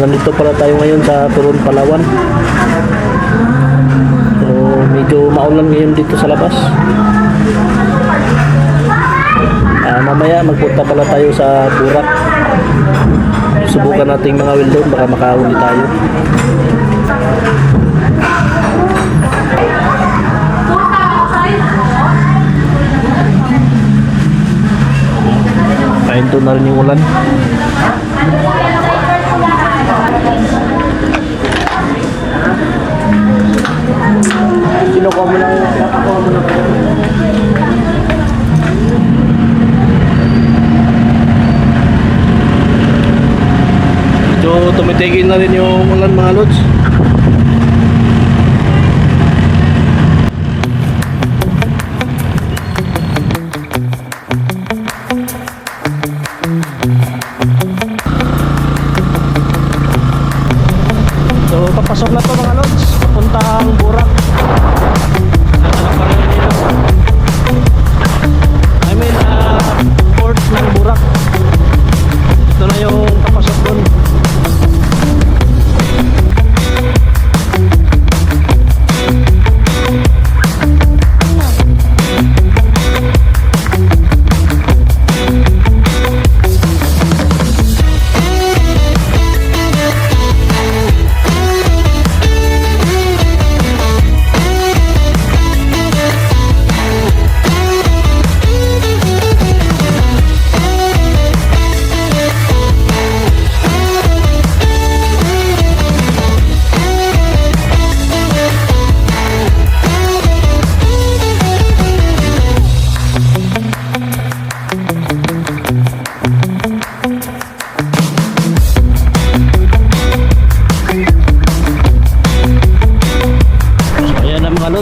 Nandito pala tayo ngayon sa Coron, Palawan. So medyo maulan ngayon dito sa labas. Mamaya magpunta pala tayo sa Burak. Subukan nating mga will doon, baka makahuli tayo. Kain to na rin yung ulan. Kinukuha mo lang. So tumitigil na rin yung ulan mga lods. So papasok na to mga lods, papuntang Burak. Port ng Burak. Ito na yung papasok doon.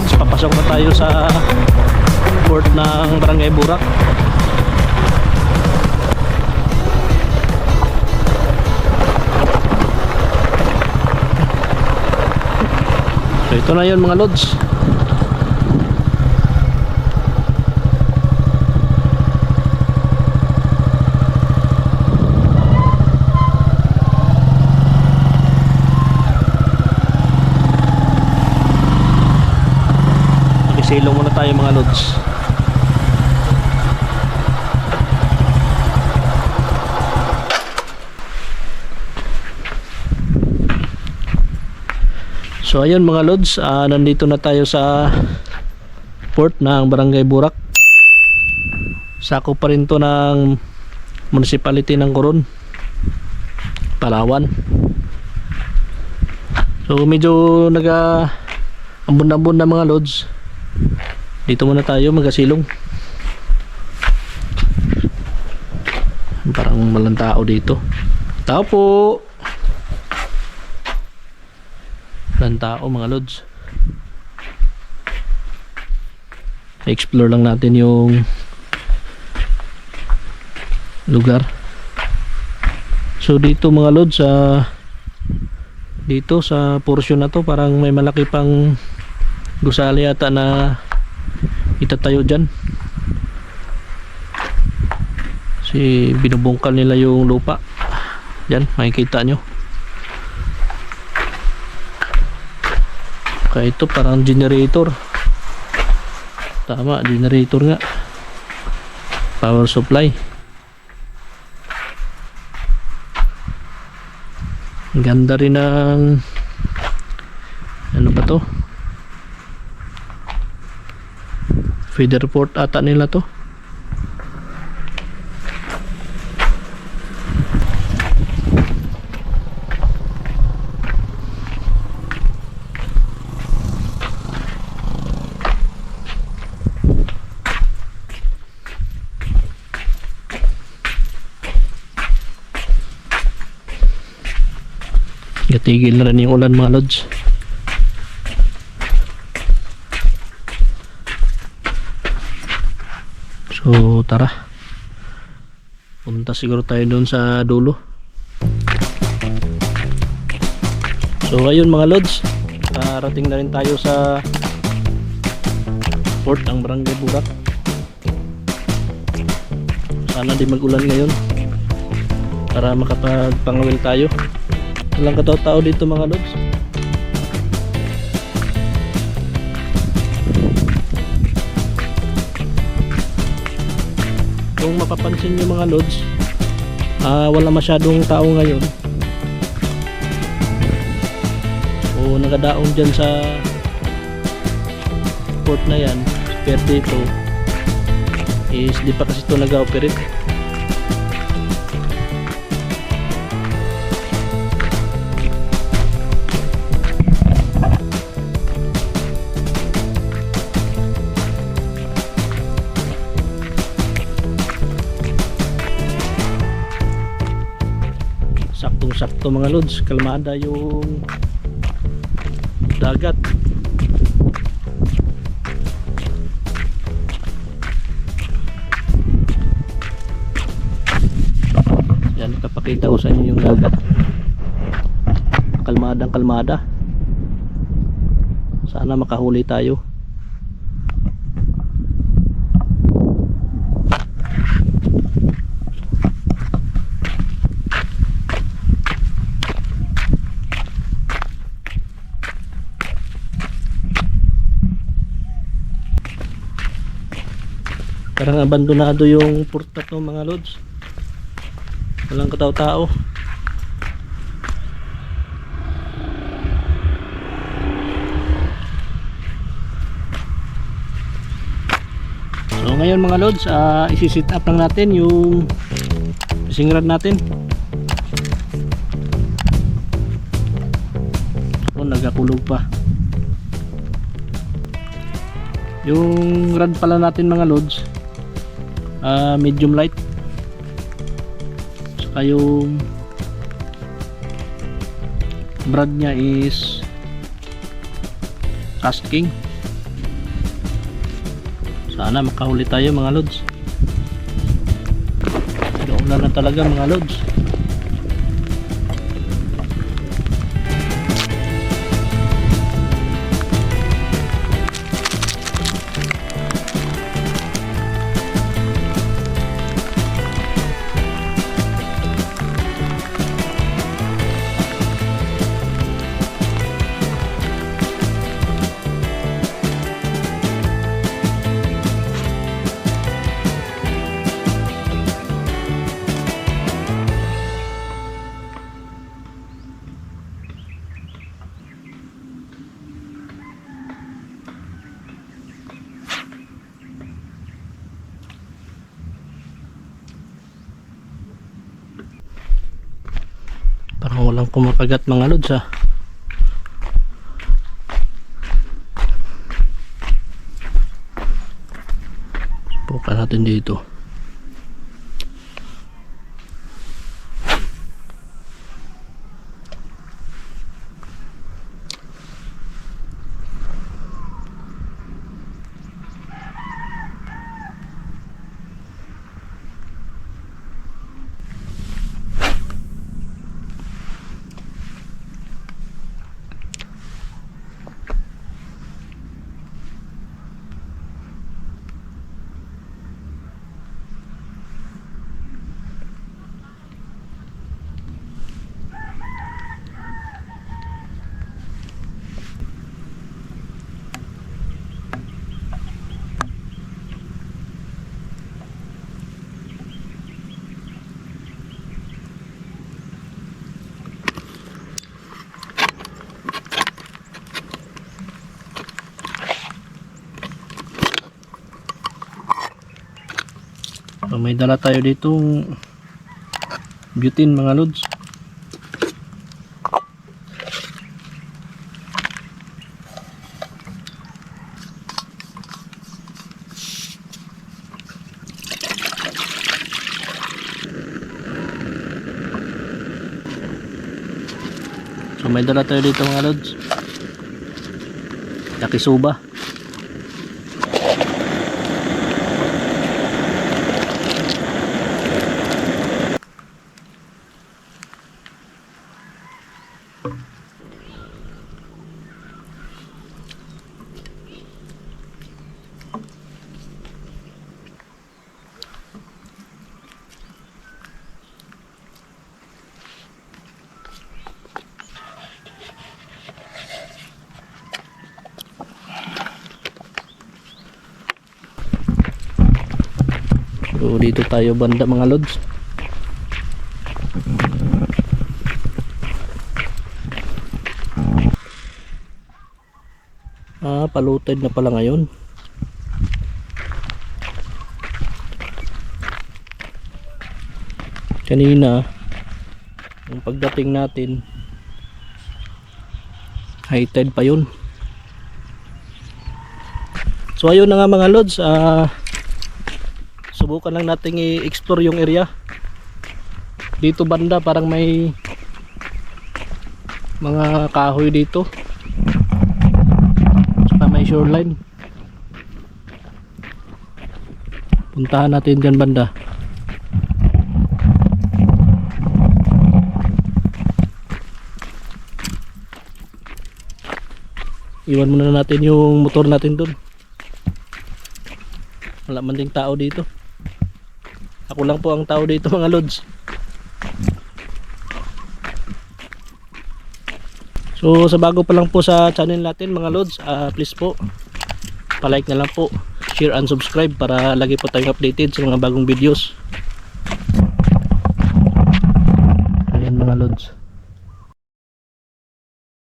Papasok na tayo sa port ng Barangay Burak. So ito na yun mga lods. Silong muna tayo mga lods. So ayun mga lods, nandito na tayo sa port ng Barangay Burak. Sakop pa rin to ng municipality ng Coron, Palawan. So medyo ambon-ambon na mga lods. Dito muna tayo magasilong. Parang walang tao dito. Tao po. Walang tao mga lods. Explore lang natin yung lugar. So dito mga lods, dito sa portion na to parang may malaki pang gusali yata na itatayo dyan. Kasi binubungkal nila yung lupa. Yan, makikita nyo. Kaya ito parang generator. Tama, generator nga. Power supply. Ganda rin ng ano ba to? Feeder port ata nila to. Gatigil na rin yung ulan mga lods. So tara, punta siguro tayo doon sa dulo. So ayun mga lods, rating na rin tayo sa port ng Barangay Burak. Sana di mag-ulan ngayon. para makapagpangawil tayo. Walang katao-tao dito mga lods. Kung mapapansin nyo mga lods, wala masyadong tao ngayon. O nakadaong dyan sa port na yan, pero dito is di pa kasi ito nag-operate. Saktong-sakto mga lods, kalmada yung dagat. Yan, papakita ko sa inyo yung dagat. Kalmada. Sana makahuli tayo. Parang abandonado yung port na to mga lods. Walang katao-tao. So ngayon mga lods, isi-set up lang natin yung fishing rod natin. So nagakulog pa. Yung rod pala natin mga lods, medium light. Saka yung brad nya is casting. Sana makahuli tayo mga lods. Doon na talaga mga lods. Parang walang kumakagat mga lods ha. Subukan natin dito. So, may dala tayo ditong butane mga lods. So may dala tayo dito mga lods. Yakisoba. So dito tayo banda mga lods. Palutid na pala ngayon. Kanina yung pagdating natin high tide pa yun. So ayun na nga mga lods, subukan lang natin i-explore yung area dito banda. Parang may mga kahoy dito, saka may shoreline. Puntahan natin dyan banda. Iwan muna natin yung motor natin dun. Wala man ding tao dito. Ako lang po ang tao dito mga lods. So sa bago pa lang po sa channel natin mga lods, please po palike na lang po, share and subscribe para lagi po tayong updated sa mga bagong videos. Ayan mga lods.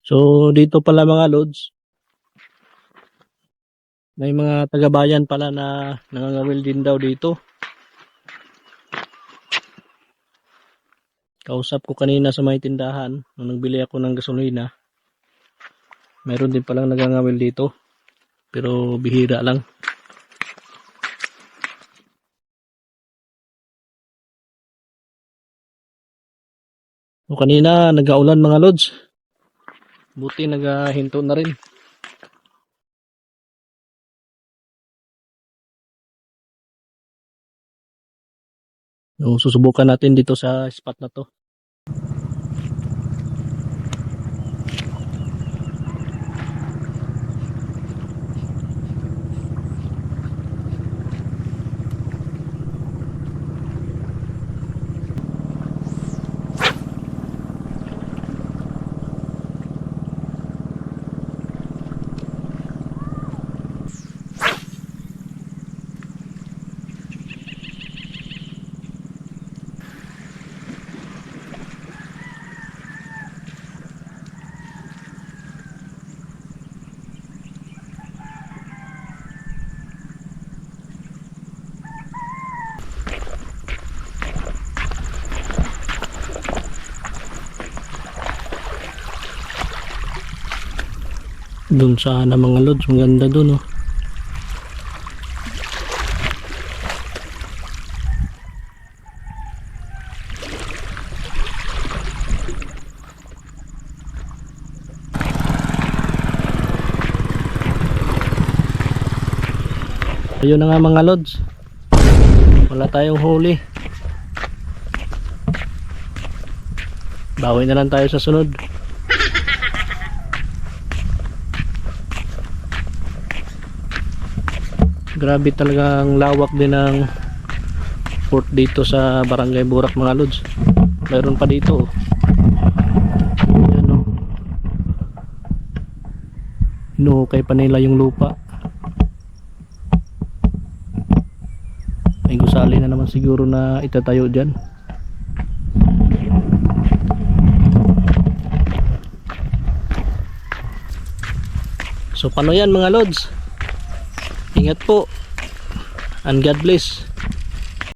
So dito pala mga lods, may mga taga-bayan pala na nangangawil din daw dito. Kausap ko kanina sa may tindahan nung nagbili ako ng gasolina. Mayroon din palang nangangawil dito, pero bihira lang. So kanina nag-aulan mga lods. Buti nagahinto na rin. So, susubukan natin dito sa spot na to. Doon sana mga lods, maganda doon oh. Ayun na nga mga lods, wala tayong huli. Bawi na lang tayo sa sunod. Grabe talagang lawak din ng port dito sa Barangay Burak mga lods. Mayroon pa dito oh. Ayan oh. Inuhukay pa nila yung lupa. May gusali na naman siguro na itatayo dyan. So paano yan mga lods? Ingat po and God bless.